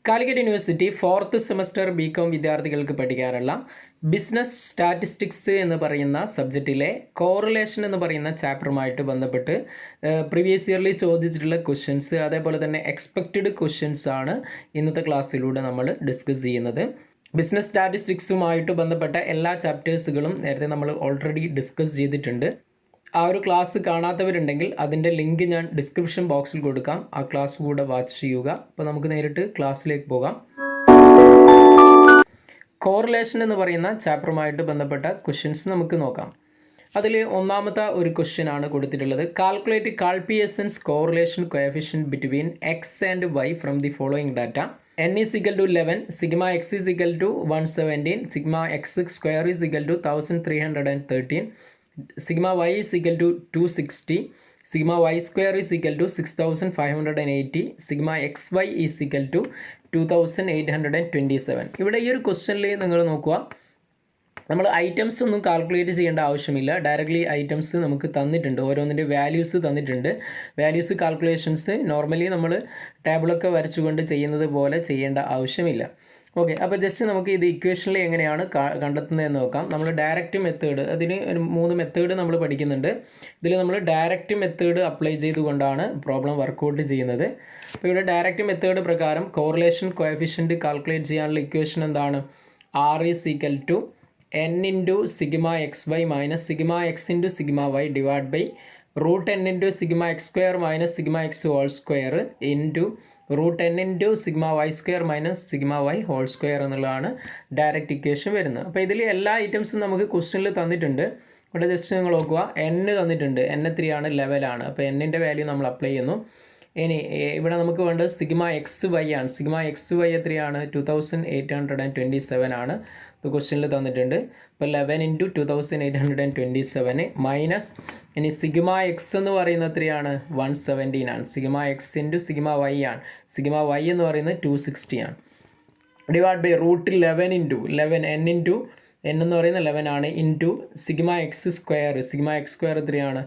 Calicut university 4th semester BCom വിദ്യാർത്ഥികൾക്ക് പഠിക്കാനുള്ള business statistics എന്ന് പറയുന്ന സബ്ജക്റ്റിലെ കോറിലേഷൻ എന്ന് പറയുന്ന ചാപ്റ്ററുമായിട്ട് ബന്ധപ്പെട്ട് പ്രീവിയസ് ഇയർലി ചോദിച്ചിട്ടുള്ള ക്വസ്റ്റ്യൻസ് അതേപോലെ തന്നെ എക്സ്പെക്റ്റഡ് ക്വസ്റ്റ്യൻസ് ആണ് ഇന്നത്തെ ക്ലാസ്സിലൂടെ നമ്മൾ ഡിസ്കസ് ചെയ്യുന്നത്. ബിസിനസ് സ്റ്റാറ്റിസ്റ്റിക്സുമായിട്ട് ബന്ധപ്പെട്ട എല്ലാ ചാപ്റ്റേഴ്സുകളും നേരത്തെ നമ്മൾ ഓൾറെഡി ഡിസ്കസ് ചെയ്തിട്ടുണ്ട്. ആ ഒരു ക്ലാസ് കാണാത്തവരുണ്ടെങ്കിൽ അതിൻ്റെ ലിങ്ക് ഞാൻ ഡിസ്ക്രിപ്ഷൻ ബോക്സിൽ കൊടുക്കാം. ആ ക്ലാസ് കൂടെ വാച്ച് ചെയ്യുക. അപ്പോൾ നമുക്ക് നേരിട്ട് ക്ലാസ്സിലേക്ക് പോകാം. കോറിലേഷൻ എന്ന് പറയുന്ന ചാപ്റ്ററുമായിട്ട് ബന്ധപ്പെട്ട ക്വസ്റ്റ്യൻസ് നമുക്ക് നോക്കാം. അതിൽ ഒന്നാമത്തെ ഒരു ക്വസ്റ്റ്യൻ ആണ് കൊടുത്തിട്ടുള്ളത്. Calculate Karl Pearson's correlation coefficient between X and Y from the following data. n is equal to 11, sigma x is equal to 117, sigma x square is equal to 1313, sigma y is equal to 260, sigma y square is equal to 6580, sigma xy is equal to 2827. ഇവിടെ ഈ ഒരു ക്വസ്റ്റ്യനിൽ നിങ്ങൾ നോക്കുക, നമ്മൾ items ഒന്നും calculate ചെയ്യേണ്ട ആവശ്യമില്ല. ഡയറക്റ്റ്ലി ഐറ്റംസ് നമുക്ക് തന്നിട്ടുണ്ട്, ഓരോന്നിൻ്റെ വാല്യൂസ് തന്നിട്ടുണ്ട്. വാല്യൂസ് കാൽക്കുലേഷൻസ് നോർമലി നമ്മൾ ടേബിളൊക്കെ വരച്ചുകൊണ്ട് ചെയ്യുന്നത് പോലെ ചെയ്യേണ്ട ആവശ്യമില്ല. ഓക്കെ, അപ്പോൾ ജസ്റ്റ് നമുക്ക് ഇത് ഇക്വേഷനിൽ എങ്ങനെയാണ് കണ്ടെത്തുന്നതെന്ന് നോക്കാം. നമ്മൾ ഡയറക്റ്റ് മെത്തേഡ്, അതിന് 3 മെത്തേഡ് നമ്മൾ പഠിക്കുന്നുണ്ട്. ഇതിൽ നമ്മൾ ഡയറക്റ്റ് മെത്തേഡ് അപ്ലൈ ചെയ്തുകൊണ്ടാണ് പ്രോബ്ലം വർക്കൗട്ട് ചെയ്യുന്നത്. അപ്പോൾ ഇവിടെ ഡയറക്റ്റ് മെത്തേഡ് പ്രകാരം കോറിലേഷൻ കോഎഫിഷ്യൻറ്റ് കാൽക്കുലേറ്റ് ചെയ്യാനുള്ള ഇക്വേഷൻ എന്താണ്? R is equal to n into sigma xy minus sigma x into sigma y divided by root n into sigma x square minus sigma x whole square into root n into sigma y square minus sigma y whole square എന്നുള്ളതാണ് direct equation വരുന്നത്. അപ്പോൾ ഇതിൽ എല്ലാ ഐറ്റംസും നമുക്ക് ക്വസ്റ്റ്യനിൽ തന്നിട്ടുണ്ട്. ഇവിടെ ജസ്റ്റ് നിങ്ങൾ നോക്കുക, n തന്നിട്ടുണ്ട്, n എത്രയാണ്? 11 ആണ്. അപ്പോൾ n-ൻ്റെ വാല്യൂ നമ്മൾ അപ്ലൈ ചെയ്യുന്നു. ഇനി ഇവിടെ നമുക്ക് വേണ്ടത് സിഗ്മ എക്സ് വൈ ആണ്. സിഗ്മ എക്സ് വൈ എത്രയാണ്? 2827 ആണ്. ഇത് ക്വസ്റ്റ്യനിൽ തന്നിട്ടുണ്ട്. അപ്പോൾ 11 ഇൻറ്റു 2827 മൈനസ്, ഇനി സിഗ്മ എക്സ് എന്ന് പറയുന്നത് എത്രയാണ്? 117 ആണ്. Sigma x into sigma y ആണ്. സിഗ്മ വൈ എന്ന് പറയുന്നത് 260 ആണ്. Divide by root 11 into 11 n into n എന്ന് പറയുന്നത് 11 ആണ്, into sigma x square. Sigma x square എത്രയാണ്?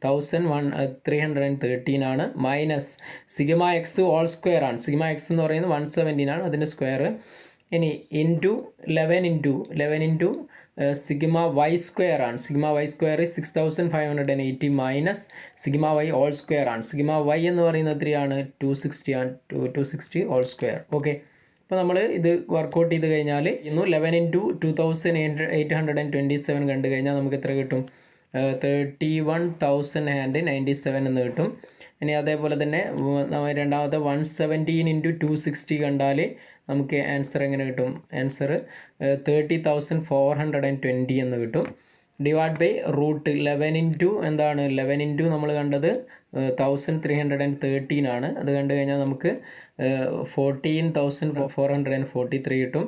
1313 ആണ്, minus sigma x whole square ആണ്. സിഗ്മ എക്സ് എന്ന് പറയുന്നത് 117 ആണ്, അതിൻ്റെ സ്ക്വയർ. ഇനി into 11 into sigma Y square ആണ്. Sigma Y square 6580 minus sigma Y whole square ആണ്. സിഗ്മ വൈ എന്ന് പറയുന്നത് എത്രയാണ്? 260 ആണ്. 260 ഹോൾ സ്ക്വയർ. ഓക്കെ, അപ്പോൾ നമ്മൾ ഇത് വർക്കൗട്ട് ചെയ്ത് കഴിഞ്ഞാൽ 11 ഇൻറ്റു 2827 കണ്ടു കഴിഞ്ഞാൽ നമുക്ക് എത്ര കിട്ടും? 31,097 എന്ന് കിട്ടും. ഇനി അതേപോലെ തന്നെ രണ്ടാമത്തെ 117 ഇൻറ്റു 260 കണ്ടാൽ നമുക്ക് ആൻസർ എങ്ങനെ കിട്ടും? ആൻസർ 30,420 എന്ന് കിട്ടും. ഡിവൈഡ് ബൈ റൂട്ട് 11 ഇൻറ്റു എന്താണ്? 11 ഇൻറ്റു നമ്മൾ കണ്ടത് 1313 ആണ്. അത് കണ്ടു കഴിഞ്ഞാൽ നമുക്ക് 14,443 കിട്ടും.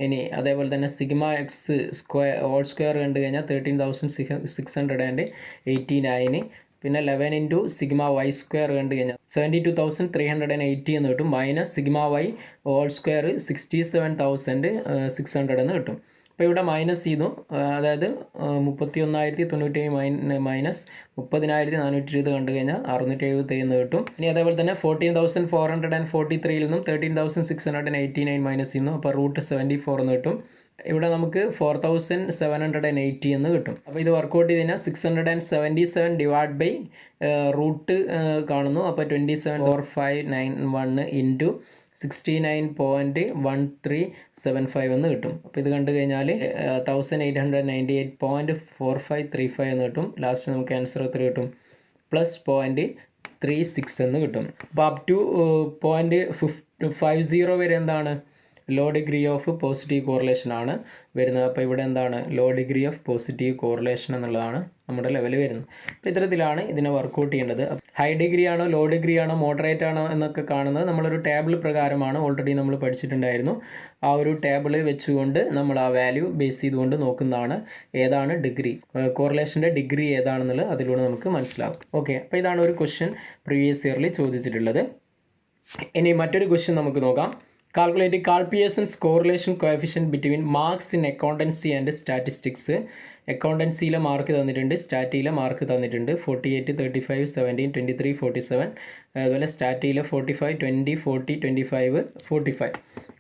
ഇനി അതേപോലെ തന്നെ സിഗ്മ എക്സ് ഹോൾ സ്ക്വയർ കണ്ടു കഴിഞ്ഞാൽ 13,689. പിന്നെ 11 ഇൻറ്റു സിഗ്മ വൈ സ്ക്വയർ കണ്ടു കഴിഞ്ഞാൽ 72,380 എന്ന് കിട്ടും. Minus sigma Y whole square 67,600 എന്ന് കിട്ടും. അപ്പോൾ ഇവിടെ മൈനസ് ചെയ്തു, അതായത് 31,097 മൈനസ് 30,420 കണ്ടു കഴിഞ്ഞാൽ 677 എന്ന് കിട്ടും. ഇനി അതേപോലെ തന്നെ 14,443 നിന്നും 13,689 മൈനസ് ചെയ്യുന്നു, അപ്പോൾ റൂട്ട് 74 എന്ന് കിട്ടും. ഇവിടെ നമുക്ക് 4,780 എന്ന് കിട്ടും. അപ്പോൾ ഇത് വർക്കൗട്ട് ചെയ്ത് കഴിഞ്ഞാൽ 677 ഡിവൈഡ് ബൈ റൂട്ട് കാണുന്നു. അപ്പോൾ 27,4591 ഇൻറ്റു 69.1375 എന്ന് കിട്ടും. അപ്പോൾ ഇത് കണ്ടു കഴിഞ്ഞാൽ 1898.4535 എന്ന് കിട്ടും. ലാസ്റ്റ് നമുക്ക് ആൻസർ എത്ര കിട്ടും? പ്ലസ് 0.36 എന്ന് കിട്ടും. അപ്പോൾ അപ് ടു 0.50 വരെ എന്താണ്? Low degree of positive correlation ആണ് വരുന്നത്. അപ്പോൾ ഇവിടെ എന്താണ്? Low degree of positive correlation എന്നുള്ളതാണ് നമ്മുടെ ലെവൽ വരുന്നത്. അപ്പോൾ ഇത്തരത്തിലാണ് ഇതിനെ വർക്കൗട്ട് ചെയ്യേണ്ടത്. ഹൈ ഡിഗ്രി ആണോ ലോ ഡിഗ്രി ആണോ മോഡറേറ്റ് ആണോ എന്നൊക്കെ കാണുന്നത് നമ്മളൊരു ടേബിൾ പ്രകാരമാണ്. ഓൾറെഡി നമ്മൾ പഠിച്ചിട്ടുണ്ടായിരുന്നു. ആ ഒരു ടേബിൾ വെച്ചുകൊണ്ട് നമ്മൾ ആ വാല്യൂ ബേസ് ചെയ്തുകൊണ്ട് നോക്കുന്നതാണ് ഏതാണ് ഡിഗ്രി, കോറിലേഷൻ്റെ ഡിഗ്രി ഏതാണെന്നുള്ളത് അതിലൂടെ നമുക്ക് മനസ്സിലാകും. ഓക്കെ, അപ്പോൾ ഇതാണ് ഒരു ക്വസ്റ്റ്യൻ പ്രീവിയസ് ഇയറിൽ ചോദിച്ചിട്ടുള്ളത്. ഇനി മറ്റൊരു ക്വസ്റ്റ്യൻ നമുക്ക് നോക്കാം. Calculate Karl Pearson's correlation coefficient between marks in accountancy and statistics. അക്കൗണ്ടൻസിയിലെ മാർക്ക് തന്നിട്ടുണ്ട്, സ്റ്റാറ്റിയിലെ മാർക്ക് തന്നിട്ടുണ്ട്. 48, 35, 17, 23, 47. അതുപോലെ സ്റ്റാറ്റിയിലെ 45, 20, 40, 25, 45.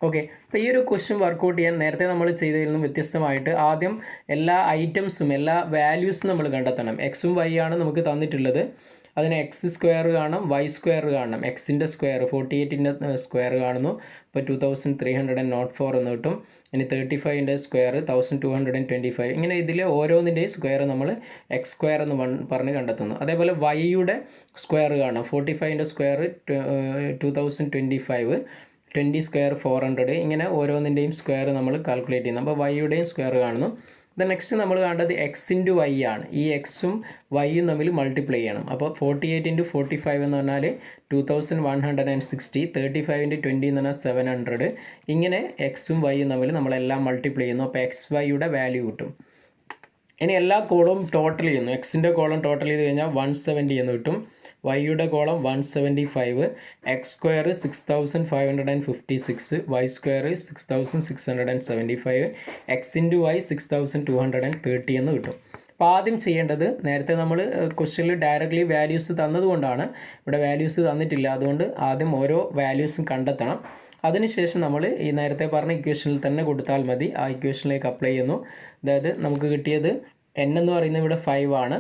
ഓക്കെ, അപ്പോൾ ഈ ഒരു ക്വസ്റ്റ്യൻ വർക്കൗട്ട് ചെയ്യാൻ നേരത്തെ നമ്മൾ ചെയ്തതിൽ നിന്നും വ്യത്യസ്തമായിട്ട് ആദ്യം എല്ലാ ഐറ്റംസും എല്ലാ വാല്യൂസും നമ്മൾ കണ്ടെത്തണം. എക്സും വൈ ആണ് നമുക്ക് തന്നിട്ടുള്ളത്. അതിന് എക്സ് സ്ക്വയർ കാണണം, വൈ സ്ക്വയർ കാണണം. എക്സിൻ്റെ സ്ക്വയർ 48ൻ്റെ സ്ക്വയർ കാണുന്നു, ഇപ്പോൾ 2304 എന്ന് കിട്ടും. ഇനി 35ൻ്റെ സ്ക്വയർ 1225. ഇങ്ങനെ ഇതിൽ ഓരോന്നിൻ്റെയും സ്ക്വയർ നമ്മൾ എക്സ് സ്ക്വയർ എന്ന് പറഞ്ഞ് കണ്ടെത്തുന്നു. അതേപോലെ വൈയുടെ സ്ക്വയർ കാണാം. 45ൻ്റെ സ്ക്വയർ 2025, 20 സ്ക്വയർ 400. ഇങ്ങനെ ഓരോന്നിൻ്റെയും സ്ക്വയർ നമ്മൾ കാൽക്കുലേറ്റ് ചെയ്യുന്നു. അപ്പോൾ വൈയുടെയും സ്ക്വയർ കാണുന്നു. നെക്സ്റ്റ് നമ്മൾ കാണേണ്ടത് എക്സ് ഇൻറ്റു വൈ ആണ്. ഈ എക്സും വൈയും തമ്മിൽ മൾട്ടിപ്ലൈ ചെയ്യണം. അപ്പോൾ 48 ഇൻറ്റു 45 എന്ന് പറഞ്ഞാൽ 2160, 35 ഇൻറ്റു 20 എന്ന് പറഞ്ഞാൽ 700. ഇങ്ങനെ എക്സും വൈയും തമ്മിൽ നമ്മളെല്ലാം മൾട്ടിപ്ലൈ ചെയ്യുന്നു. അപ്പോൾ എക്സ് വൈയുടെ വാല്യൂ കിട്ടും. ഇനി എല്ലാ കോളവും ടോട്ടൽ ചെയ്യുന്നു. എക്സിൻ്റെ കോളം ടോട്ടൽ ചെയ്ത് കഴിഞ്ഞാൽ 170 എന്ന് കിട്ടും. വൈയുടെ column 175, X square 6556, Y square 6675, X into Y 6230 എന്ന് കിട്ടും. അപ്പോൾ ആദ്യം ചെയ്യേണ്ടത്, നേരത്തെ നമ്മൾ ക്വസ്റ്റ്യനിൽ ഡയറക്റ്റ്ലി വാല്യൂസ് തന്നതുകൊണ്ടാണ്, ഇവിടെ വാല്യൂസ് തന്നിട്ടില്ല. അതുകൊണ്ട് ആദ്യം ഓരോ വാല്യൂസും കണ്ടെത്തണം. അതിനുശേഷം നമ്മൾ ഈ നേരത്തെ പറഞ്ഞ ഇക്വേഷനിൽ തന്നെ കൊടുത്താൽ മതി. ആ ഇക്വേഷനിലേക്ക് അപ്ലൈ ചെയ്യുന്നു. അതായത് നമുക്ക് കിട്ടിയത് n എന്ന് പറയുന്നത് ഇവിടെ 5 ആണ്.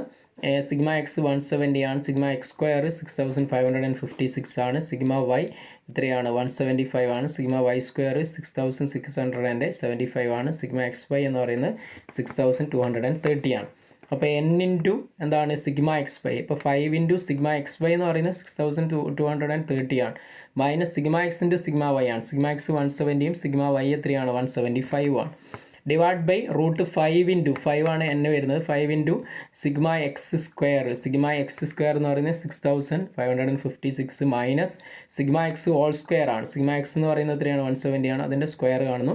സിഗ്മ എക്സ് 170 ആണ്. സിഗ്മ എക്സ് സ്ക്വയർ 6556 ആണ്. സിഗ്മ വൈ എത്രയാണ്? 175 ആണ്. സിഗ്മ വൈ സ്ക്വയർ 6675 ആണ്. സിഗ്മ എക്സ് വൈ എന്ന് പറയുന്നത് 6230 ആണ്. അപ്പോൾ n ഇൻറ്റു എന്താണ് സിഗ്മ എക്സ് വൈ. ഇപ്പോൾ 5 ഇൻറ്റു സിഗ്മ എക്സ് വൈ എന്ന് പറയുന്നത് 6230 ആണ്. Minus sigma x into sigma y ആണ്. സിഗ്മ എക്സ് 170യും സിഗ്മ വൈ എത്രയാണ്? 175 ആണ്. ഡിവൈഡ് ബൈ റൂട്ട് 5 ഇൻറ്റു 5 ആണ് n വരുന്നത്. 5 into sigma x square. Sigma x square എന്ന് പറയുന്നത് 6556 minus sigma x whole square ആണ്. സിഗ്മ എക്സ് എന്ന് പറയുന്നത് എത്രയാണ്? 170 ആണ്. അതിൻ്റെ സ്ക്വയർ കാണുന്നു.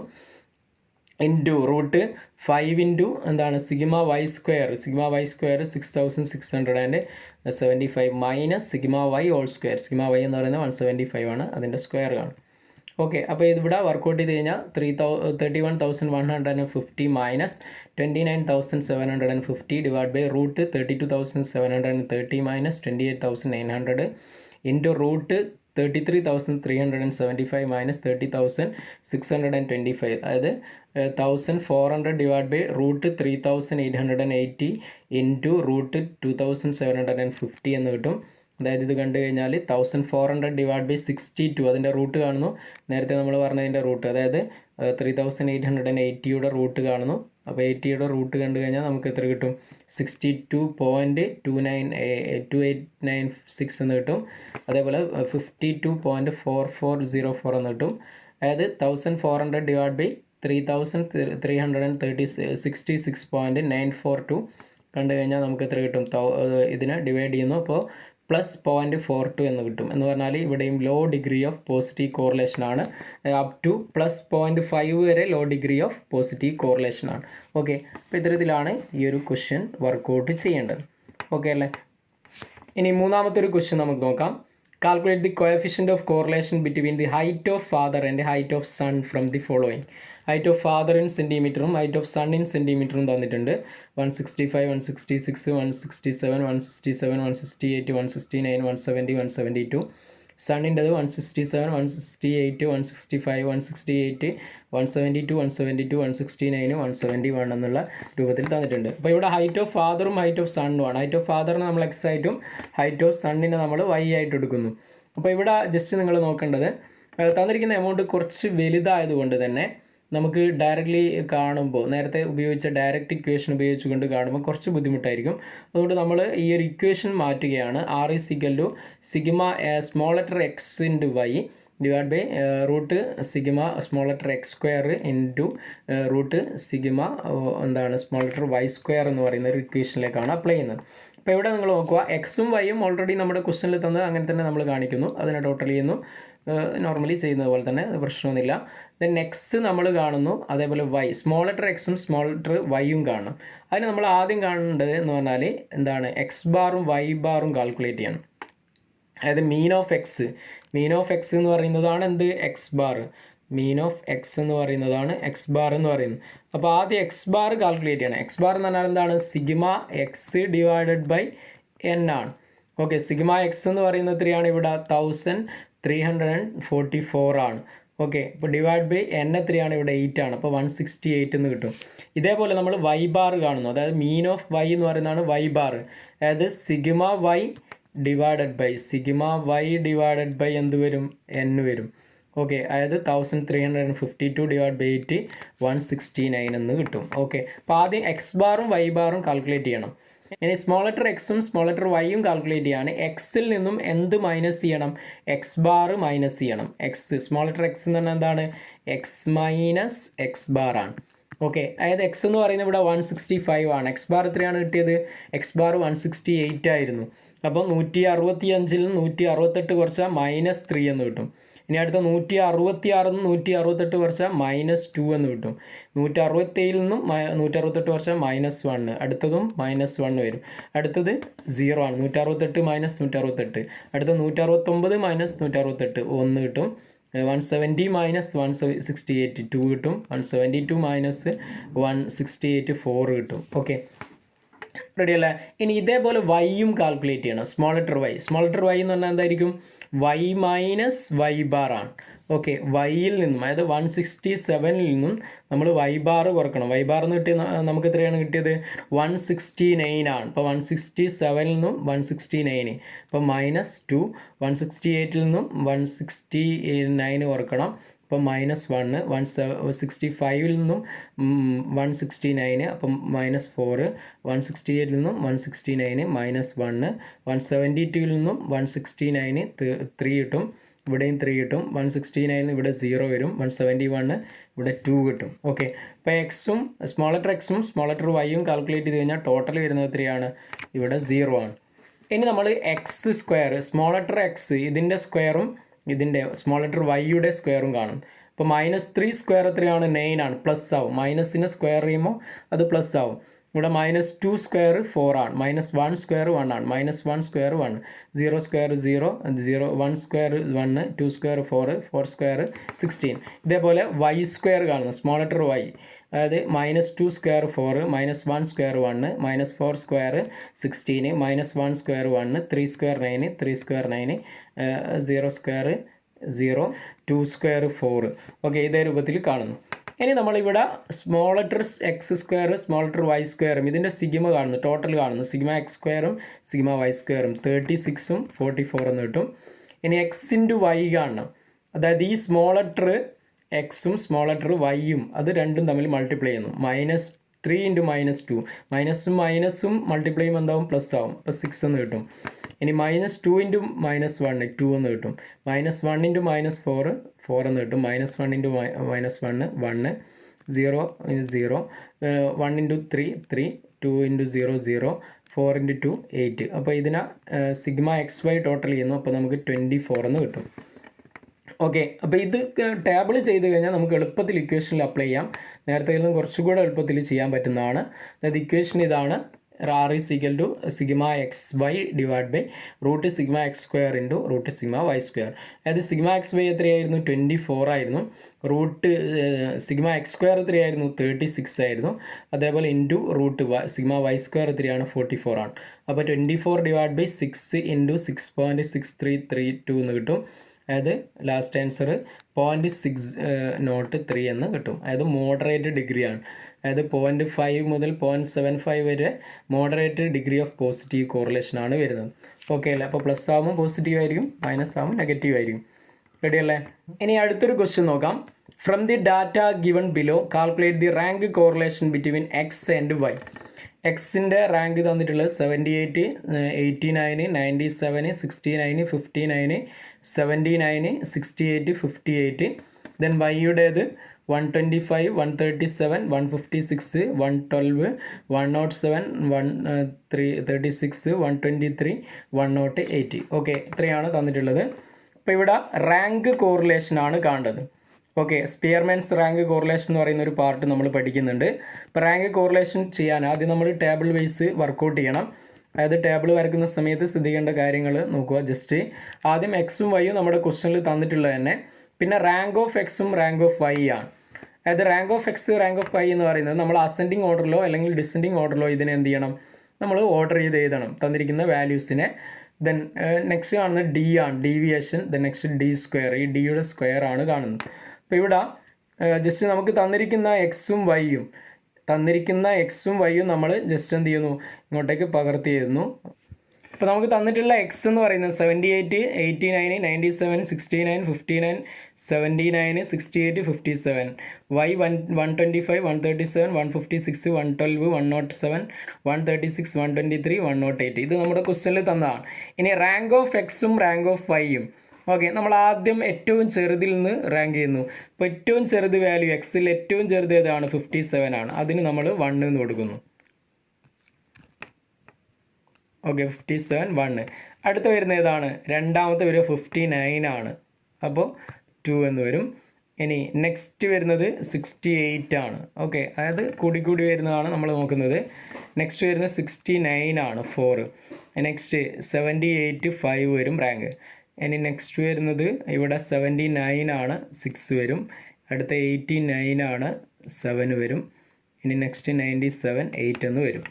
ഇൻറ്റു റൂട്ട് 5 ഇൻറ്റു എന്താണ് sigma Y square. Sigma Y square 6675 minus sigma Y whole square. Sigma Y എന്ന് പറയുന്നത് 175 ആണ്. അതിൻ്റെ സ്ക്വയർ കാണും. ഓക്കെ, അപ്പോൾ ഇതിവിടെ വർക്കൗട്ട് ചെയ്ത് കഴിഞ്ഞാൽ 31,150 minus 29,750 divide by root 32,730 minus 28,900 into root 33,375 minus 30,625. അതായത് 1400 divide by root 3,880 into root 2,750 എന്ന് കിട്ടും. അതായത് ഇത് കണ്ടു കഴിഞ്ഞാൽ 1400 ഡിവൈഡ് ബൈ 62, അതിൻ്റെ റൂട്ട് കാണുന്നു. നേരത്തെ നമ്മൾ പറഞ്ഞതിൻ്റെ റൂട്ട്, അതായത് 3880യുടെ റൂട്ട് കാണുന്നു. അപ്പോൾ 80യുടെ റൂട്ട് കണ്ടു കഴിഞ്ഞാൽ നമുക്ക് എത്ര കിട്ടും? 62.2896 എന്ന് കിട്ടും. അതേപോലെ 52.4404 എന്ന് കിട്ടും. അതായത് 1400 ഡിവൈഡ് ബൈ 3366.942 കണ്ടു കഴിഞ്ഞാൽ നമുക്ക് എത്ര കിട്ടും? ഇതിനെ ഡിവൈഡ് ചെയ്യുന്നു. അപ്പോൾ പ്ലസ് 0.42 എന്ന് കിട്ടും. എന്ന് പറഞ്ഞാൽ ഇവിടെയും low degree of positive correlation ആണ്. അപ് ടു പ്ലസ് 0.5 വരെ low degree of positive correlation ആണ്. ഓക്കെ, അപ്പോൾ ഇത്തരത്തിലാണ് ഈ ഒരു ക്വസ്റ്റ്യൻ വർക്കൗട്ട് ചെയ്യേണ്ടത്. ഓക്കെ അല്ലേ? ഇനി മൂന്നാമത്തെ ഒരു ക്വസ്റ്റ്യൻ നമുക്ക് നോക്കാം. Calculate the coefficient of correlation between the height of father and height of son from the following. Height of father in സെൻറ്റിമീറ്ററും ഹൈറ്റ് ഓഫ് സൺ ഇൻ സെൻറ്റിമീറ്ററും തന്നിട്ടുണ്ട്. 165, 166, 167, 167, 168, 169, 170, 172. സണ്ണിൻ്റെത് 167, 168, 165, 168, 172, 172, 169, 171 എന്നുള്ള രൂപത്തിൽ തന്നിട്ടുണ്ട്. അപ്പോൾ ഇവിടെ ഹൈറ്റ് ഓഫ് ഫാദറും ഹൈറ്റ് ഓഫ് സണ്ണുമാണ്. ഹൈറ്റ് ഓഫ് ഫാദറിനെ നമ്മൾ എക്സ് ആയിട്ടും ഹൈറ്റ് ഓഫ് സണ്ണിനെ നമ്മൾ വൈ ആയിട്ട് എടുക്കുന്നു. അപ്പോൾ ഇവിടെ ജസ്റ്റ് നിങ്ങൾ നോക്കേണ്ടത്, തന്നിരിക്കുന്ന എമൗണ്ട് കുറച്ച് വലുതായതുകൊണ്ട് തന്നെ നമുക്ക് ഡയറക്റ്റ്ലി കാണുമ്പോൾ, നേരത്തെ ഉപയോഗിച്ച ഡയറക്റ്റ് ഇക്വേഷൻ ഉപയോഗിച്ചുകൊണ്ട് കാണുമ്പോൾ കുറച്ച് ബുദ്ധിമുട്ടായിരിക്കും. അതുകൊണ്ട് നമ്മൾ ഈ ഒരു ഇക്വേഷൻ മാറ്റുകയാണ്. R = sigma small letter x into y divide by root sigma small letter x square into root sigma എന്താണ് സ്മോൾ ലെറ്റർ വൈ സ്ക്വയർ എന്ന് പറയുന്ന ഒരു ഇക്വേഷനിലേക്കാണ് അപ്ലൈ ചെയ്യുന്നത്. അപ്പോൾ ഇവിടെ നിങ്ങൾ നോക്കുക, എക്സും വൈയും ഓൾറെഡി നമ്മുടെ ക്വസ്റ്റനിൽ തന്നത് അങ്ങനെ തന്നെ നമ്മൾ കാണിക്കുന്നു. അതിനെ ടോട്ടൽ ചെയ്യുന്നു, നോർമലി ചെയ്യുന്നത് പോലെ തന്നെ, പ്രശ്നമൊന്നുമില്ല. ദെൻ നെക്സ്റ്റ് നമ്മൾ കാണുന്നു, അതേപോലെ വൈ സ്മോൾ ലെറ്റർ എക്സും സ്മോൾ ലെറ്റർ വൈയും കാണണം. അതിന് നമ്മൾ ആദ്യം കാണേണ്ടത് എന്ന് പറഞ്ഞാൽ എന്താണ്, എക്സ് ബാറും വൈ ബാറും കാൽക്കുലേറ്റ് ചെയ്യണം. അതായത് മീൻ ഓഫ് എക്സ് എന്ന് പറയുന്നതാണ് എന്ത്, x bar. Mean of x എന്ന് പറയുന്നതാണ് എക്സ് ബാർ എന്ന് പറയുന്നത്. അപ്പോൾ ആദ്യം എക്സ് ബാർ കാൽക്കുലേറ്റ് ചെയ്യണം. എക്സ് ബാർ എന്ന് പറഞ്ഞാൽ എന്താണ്? Sigma x divided by n ആണ്. ഓക്കെ, സിഗ്മ എക്സ് എന്ന് പറയുന്നത് എത്രയാണ്? ഇവിടെ 1344 ആണ്. ഓക്കെ, അപ്പോൾ ഡിവൈഡ് ബൈ എൻ എത്രയാണ്? ഇവിടെ 8 ആണ്. അപ്പോൾ 168 എന്ന് കിട്ടും. ഇതേപോലെ നമ്മൾ വൈ ബാർ കാണുന്നു, അതായത് മീൻ ഓഫ് വൈ എന്ന് പറയുന്നതാണ് വൈ ബാർ. അതായത് സിഗ്മ വൈ ഡിവൈഡഡ് ബൈ എന്ത് വരും? എൻ വരും. ഓക്കെ, അതായത് 1352 ഡിവൈഡ് ബൈ 8 169 എന്ന് കിട്ടും. ഓക്കെ, അപ്പോൾ ആദ്യം എക്സ് ബാറും വൈ ബാറും കാൽക്കുലേറ്റ് ചെയ്യണം. ഇനി സ്മോൾ ലെറ്റർ എക്സും സ്മോൾ ലെറ്റർ വൈയും കാൽക്കുലേറ്റ് ചെയ്യാണ്. എക്സിൽ നിന്നും എന്ത് മൈനസ് ചെയ്യണം? എക്സ് ബാർ മൈനസ് ചെയ്യണം. എക്സ് സ്മോൾ ലെറ്റർ എക്സ് എന്ന് പറഞ്ഞാൽ എന്താണ്? എക്സ് മൈനസ് എക്സ് ബാർ ആണ്. ഓക്കെ, അതായത് എക്സ് എന്ന് പറയുന്നത് ഇവിടെ 165 ആണ്. എക്സ് ബാർ എത്രയാണ് കിട്ടിയത്? എക്സ് ബാർ 168 ആയിരുന്നു. അപ്പോൾ 165 നിന്ന് 168 കുറച്ചാൽ -3 എന്ന് കിട്ടും. ഇനി അടുത്ത 166 നിന്ന് 168 കുറച്ചാൽ -2 എന്ന് കിട്ടും. 167 നിന്നും 168 കുറച്ചാൽ -1. അടുത്തതും -1 വരും. അടുത്തത് 0 ആണ്. 168 - 168. അടുത്ത 169 - 168 1 കിട്ടും. 170 - 168 2 കിട്ടും. 172 - 168 4 കിട്ടും. ഓക്കെ, റെഡി അല്ലേ? ഇനി ഇതേപോലെ വൈയും കാൽക്കുലേറ്റ് ചെയ്യണം. സ്മോൾ ലെറ്റർ വൈ എന്ന് പറഞ്ഞാൽ എന്തായിരിക്കും? വൈ മൈനസ് വൈ ബാർ ആണ്. ഓക്കെ, വൈയിൽ നിന്നും അതായത് 167 നിന്നും നമ്മൾ വൈ ബാർ കുറക്കണം. വൈ ബാർ എന്ന് കിട്ടിയ നമുക്ക് എത്രയാണ് കിട്ടിയത്? 169 ആണ്. അപ്പോൾ 167 നിന്നും 169, അപ്പോൾ -2. 168 നിന്നും 169 കുറക്കണം, അപ്പം -1. 165 നിന്നും 169, അപ്പം -4. 168 നിന്നും 169 -1. 172 നിന്നും 169 3 കിട്ടും. ഇവിടെയും 3 കിട്ടും. 169 ഇവിടെ 0 വരും. 171 ഇവിടെ 2 കിട്ടും. ഓക്കെ, അപ്പോൾ എക്സും സ്മോൾ ലെറ്റർ എക്സും സ്മോൾ ലെറ്റർ വൈയും കാൽക്കുലേറ്റ് ചെയ്ത് കഴിഞ്ഞാൽ ടോട്ടൽ വരുന്നത് എത്രയാണ്? ഇവിടെ 0 ആണ്. ഇനി നമ്മൾ X square, small letter X ഇതിൻ്റെ സ്ക്വയറും ഇതിൻ്റെ സ്മോൾ ലെറ്റർ വൈയുടെ സ്ക്വയറും കാണും. അപ്പോൾ -3 സ്ക്വയർ എത്രയാണ്? 9 ആണ്. പ്ലസ് ആവും. മൈനസിനെ സ്ക്വയർ ചെയ്യുമ്പോൾ അത് പ്ലസ് ആവും. ഇവിടെ -2 സ്ക്വയർ 4 ആണ്. -1 സ്ക്വയർ 1 ആണ്. -1 square 1. 0 square 0. 1 square 1. 2 square 4. 4 square 16. ഇതേപോലെ വൈ സ്ക്വയർ കാണുന്നു. സ്മോൾ ലെറ്റർ വൈ, അതായത് -2 square 4. -1 square 1. -4 square 16. -1 square 1. 3 square 9. 3 square 9. 0 square 0. 2 square 4. Okay, ഇതേ രൂപത്തിൽ കാണുന്നു. ഇനി നമ്മളിവിടെ സ്മോൾ ലെറ്റർ എക്സ് സ്ക്വയറും സ്മോൾ ലെറ്റർ വൈ സ്ക്വയറും ഇതിൻ്റെ സിഗ്മ കാണുന്നു, ടോട്ടൽ കാണുന്നു. സിഗ്മ എക്സ് സ്ക്വയറും സിഗ്മ വൈ സ്ക്വയറും 36ഉം 44 എന്ന് കിട്ടും. ഇനി എക്സ് ഇൻറ്റു വൈ കാണണം. അതായത് ഈ സ്മോൾ ലെറ്റർ എക്സും സ്മോൾ ലെറ്റർ വൈയും അത് രണ്ടും തമ്മിൽ മൾട്ടിപ്ലൈ ചെയ്യുന്നു. -3 × -2. മൈനസും മൈനസും മൾട്ടിപ്ലൈ ചെയ്യുമ്പോൾ എന്താവും? പ്ലസ് ആവും. അപ്പോൾ 6 എന്ന് കിട്ടും. ഇനി -2 × -1 2 എന്ന് കിട്ടും. -1 × -4 4 എന്ന് കിട്ടും. -1 × -1 1. 0 0. 1 × 3 3. 2 × 0 0. 4 × 2 8. അപ്പോൾ ഇതിനെ സിഗ്മ എക്സ് വൈ ടോട്ടൽ ചെയ്യുന്നു. അപ്പോൾ നമുക്ക് 24 എന്ന് കിട്ടും. ഓക്കെ, അപ്പോൾ ഇത് ടേബിൾ ചെയ്ത് കഴിഞ്ഞാൽ നമുക്ക് എളുപ്പത്തിൽ ഇക്വേഷനിൽ അപ്ലൈ ചെയ്യാം. നേരത്തെ കുറച്ചുകൂടെ എളുപ്പത്തിൽ ചെയ്യാൻ പറ്റുന്നതാണ്. അതായത് ഇക്വേഷൻ ഇതാണ്. R is equal to sigma xy divided by root sigma x square into root sigma y square. അതായത് സിഗ്മ എക്സ് വൈ എത്രയായിരുന്നു? 24 ആയിരുന്നു. റൂട്ട് സിഗ്മ എക്സ് സ്ക്വയർ എത്രയായിരുന്നു? 36 ആയിരുന്നു. അതേപോലെ into root sigma Y square എത്രയാണ്? 44 ആണ്. അപ്പോൾ 24 ഡിവൈഡ് ബൈ 6 ഇൻറ്റു 6.6332 എന്ന് കിട്ടും. അതായത് ലാസ്റ്റ് ആൻസർ 0.603 എന്ന് കിട്ടും. അതായത് മോഡറേറ്റ് ഡിഗ്രിയാണ്. അതായത് 0.5 മുതൽ 0.75 വരെ moderate degree of positive correlation ആണ് വരുന്നത്. ഓക്കെ അല്ലേ? അപ്പോൾ പ്ലസ് ആകുമ്പോൾ പോസിറ്റീവ് ആയിരിക്കും, മൈനസ് ആകുമ്പോൾ നെഗറ്റീവ് ആയിരിക്കും. റെഡി അല്ലേ? ഇനി അടുത്തൊരു ക്വസ്റ്റ്യൻ നോക്കാം. From the data given below calculate the rank correlation between X and y. എക്സിൻ്റെ റാങ്ക് തന്നിട്ടുള്ളത് 78, 89, 97, 69, 59, 79, 68, 58. ദെൻ വൈയുടേത് 125, 137, 156, 112, 107, 136, 123, 108. ഓക്കെ, ഇത്രയാണ് തന്നിട്ടുള്ളത്. അപ്പോൾ ഇവിടെ റാങ്ക് കോറിലേഷൻ ആണ് കാണേണ്ടത്. ഓക്കെ, സ്പിയർമാൻസ് റാങ്ക് കോറിലേഷൻ എന്ന് പറയുന്ന ഒരു പാർട്ട് നമ്മൾ പഠിക്കുന്നുണ്ട്. ഇപ്പോൾ റാങ്ക് കോറിലേഷൻ ചെയ്യാൻ ആദ്യം നമ്മൾ ടേബിൾ വൈസ് വർക്കൗട്ട് ചെയ്യണം. അതായത് ടേബിൾ വരയ്ക്കുന്ന സമയത്ത് ശ്രദ്ധിക്കേണ്ട കാര്യങ്ങൾ നോക്കുക. ജസ്റ്റ് ആദ്യം എക്സും വൈയും നമ്മുടെ ക്വസ്റ്റ്യനിൽ തന്നിട്ടുള്ളത് തന്നെ പിന്നെ റാങ്ക് ഓഫ് എക്സും റാങ്ക് ഓഫ് വൈ ആണ്. അതായത് rank of x rank of y എന്ന് പറയുന്നത് നമ്മൾ അസെൻഡിങ് ഓർഡറിലോ അല്ലെങ്കിൽ ഡിസെൻഡിങ് ഓർഡറിലോ ഇതിനെ എന്ത് ചെയ്യണം, നമ്മൾ ഓർഡർ ചെയ്ത് എഴുതണം തന്നിരിക്കുന്ന വാല്യൂസിനെ. ദെൻ നെക്സ്റ്റ് കാണുന്നത് ഡി ആണ്, deviation. Then next D square, ഈ ഡിയുടെ സ്ക്വയർ ആണ് കാണുന്നത്. അപ്പോൾ ഇവിടെ ജസ്റ്റ് നമുക്ക് തന്നിരിക്കുന്ന എക്സും വൈയും നമ്മൾ ജസ്റ്റ് എന്ത് ചെയ്യുന്നു, ഇങ്ങോട്ടേക്ക് പകർത്തി എഴുതുന്നു. അപ്പോൾ നമുക്ക് തന്നിട്ടുള്ള എക്സ് എന്ന് പറയുന്നത് 78, 89, 97, 69, 59, 79, 68, 57. വൈ 125, 137, 156, 112, 107, 136, 123, 108. ഇത് നമ്മുടെ ക്വസ്റ്റ്യനിൽ തന്നതാണ്. ഇനി റാങ്ക് ഓഫ് എക്സും റാങ്ക് ഓഫ് വൈയും. ഓക്കെ, നമ്മൾ ആദ്യം ഏറ്റവും ചെറുതിൽ നിന്ന് റാങ്ക് ചെയ്യുന്നു. ഇപ്പോൾ ഏറ്റവും ചെറുത് വാല്യൂ എക്സിൽ ഏറ്റവും ചെറുത് ഏതാണ്, 57 ആണ്. അതിന് നമ്മൾ 1 എന്ന് കൊടുക്കുന്നു. ഓക്കെ, 57 1. അടുത്ത വരുന്ന ഏതാണ്, രണ്ടാമത്തെ വരിക 59 ആണ്. അപ്പോൾ 2 എന്ന് വരും. ഇനി നെക്സ്റ്റ് വരുന്നത് 68 ആണ്. ഓക്കെ, അതായത് കൂടി വരുന്നതാണ് നമ്മൾ നോക്കുന്നത്. നെക്സ്റ്റ് വരുന്നത് 69 ആണ്, 4. നെക്സ്റ്റ് 78 5 വരും റാങ്ക്. ഇനി നെക്സ്റ്റ് വരുന്നത് ഇവിടെ 79 ആണ്, 6 വരും. അടുത്ത 89 ആണ്, 7 വരും. ഇനി നെക്സ്റ്റ് 97 8 എന്ന് വരും.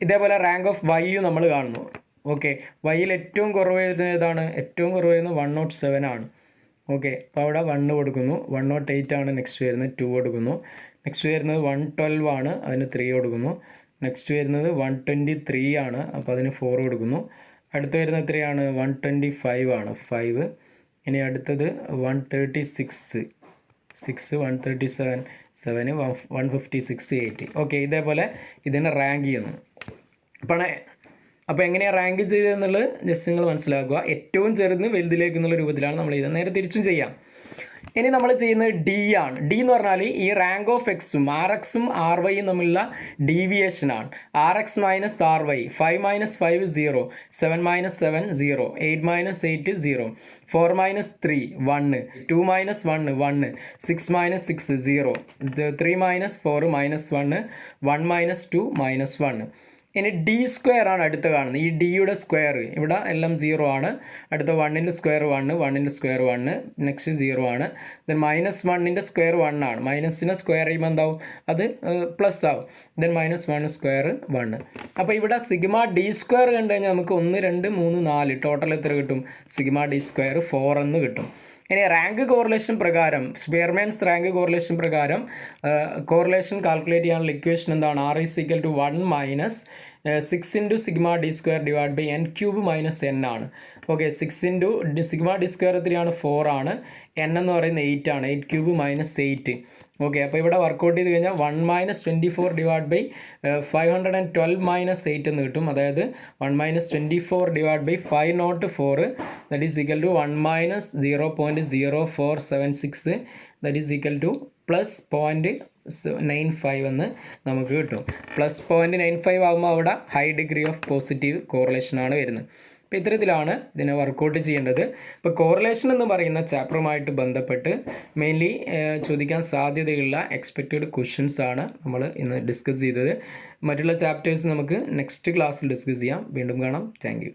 ഇതേപോലെ റാങ്ക് ഓഫ് വൈയും നമ്മൾ കാണുന്നു. ഓക്കെ, വൈയിൽ ഏറ്റവും കുറവ് വരുന്നത് ഏതാണ്, ഏറ്റവും കുറവ് വരുന്നത് 107 ആണ്. ഓക്കെ, അപ്പോൾ അവിടെ 1 കൊടുക്കുന്നു. 108 ആണ് നെക്സ്റ്റ് വരുന്നത്, 2 കൊടുക്കുന്നു. നെക്സ്റ്റ് വരുന്നത് 112 ആണ്, അതിന് 3 കൊടുക്കുന്നു. നെക്സ്റ്റ് വരുന്നത് 123 ആണ്, അപ്പോൾ അതിന് 4 കൊടുക്കുന്നു. അടുത്ത് വരുന്നത് എത്രയാണ്, 125 ആണ്, 5. ഇനി അടുത്തത് 136 6, 137 7, 156 8. ഓക്കെ, ഇതേപോലെ ഇതിനെ റാങ്ക് ചെയ്യുന്നു. അപ്പോൾ എങ്ങനെയാണ് റാങ്ക് ചെയ്തതെന്നുള്ളത് ജസ്റ്റ് നിങ്ങൾ മനസ്സിലാക്കുക. ഏറ്റവും ചെറുത് വലുതിലേക്ക് എന്നുള്ള രൂപത്തിലാണ് നമ്മൾ ചെയ്തത്. നേരെ തിരിച്ചും ചെയ്യാം. ഇനി നമ്മൾ ചെയ്യുന്നത് ഡി ആണ്. ഡി എന്ന് പറഞ്ഞാൽ ഈ റാങ്ക് ഓഫ് എക്സും ആർ എക്സും ആർ വൈയും തമ്മിലുള്ള ഡീവിയേഷനാണ്. R X minus R Y, 5 - 5 0, 7 - 7 0, 8 - 8 0, 4 - 3 1, 2 - 1 1, 6 - 6 0, 3 - 4 -1, 1 - 2 -1. ഇനി ഡി സ്ക്വയർ ആണ് അടുത്ത് കാണുന്നത്. ഈ ഡിയുടെ സ്ക്വയർ ഇവിടെ എല്ലാം 0 ആണ്. അടുത്ത 1ൻ്റെ സ്ക്വയർ 1, 1ൻ്റെ സ്ക്വയർ 1, നെക്സ്റ്റ് 0 ആണ്. ദെൻ -1ൻ്റെ സ്ക്വയർ 1 ആണ്. മൈനസിനെ സ്ക്വയർ ചെയ്യുമ്പോൾ എന്താവും, അത് പ്ലസ് ആവും. Then -1 square 1. അപ്പോൾ ഇവിടെ സിഗ്മ ഡി സ്ക്വയർ കണ്ടു കഴിഞ്ഞാൽ നമുക്ക് 1 2 3 4 ടോട്ടൽ എത്ര കിട്ടും, സിഗ്മ ഡി സ്ക്വയർ 4 എന്ന് കിട്ടും. ഇനി റാങ്ക് കോറിലേഷൻ പ്രകാരം, സ്പിയർമാൻസ് റാങ്ക് കോറിലേഷൻ പ്രകാരം കോറിലേഷൻ കാൽക്കുലേറ്റ് ചെയ്യാനുള്ള ഇക്വേഷൻ എന്താണ്, R = 1 - 6 × sigma D square / n³ - n ആണ്. ഓക്കെ, 6 × സിഗ്മ ഡി സ്ക്വയർ എത്രയാണ്, 4 ആണ്. n എന്ന് പറയുന്നത് 8 ആണ്, 8³ - 8. ഓക്കെ, അപ്പോൾ ഇവിടെ വർക്കൗട്ട് ചെയ്ത് കഴിഞ്ഞാൽ 1 - 24 / 512 - 8 എന്ന് കിട്ടും. അതായത് 1 - 24 / 504, that is equal to 1 - 0.0476, that is equal to +0.95 എന്ന് നമുക്ക് കിട്ടും. +0.95 ആകുമ്പോൾ അവിടെ high degree of positive correlation ആണ് വരുന്നത്. അപ്പോൾ ഇത്തരത്തിലാണ് ഇതിനെ വർക്കൗട്ട് ചെയ്യേണ്ടത്. ഇപ്പോൾ കോറിലേഷൻ എന്ന് പറയുന്ന ചാപ്റ്ററുമായിട്ട് ബന്ധപ്പെട്ട് മെയിൻലി ചോദിക്കാൻ സാധ്യതയുള്ള എക്സ്പെക്റ്റഡ് ക്വസ്റ്റ്യൻസ് ആണ് നമ്മൾ ഇന്ന് ഡിസ്കസ് ചെയ്തത്. മറ്റുള്ള ചാപ്റ്റേഴ്സ് നമുക്ക് നെക്സ്റ്റ് ക്ലാസ്സിൽ ഡിസ്കസ് ചെയ്യാം. വീണ്ടും കാണാം. Thank you.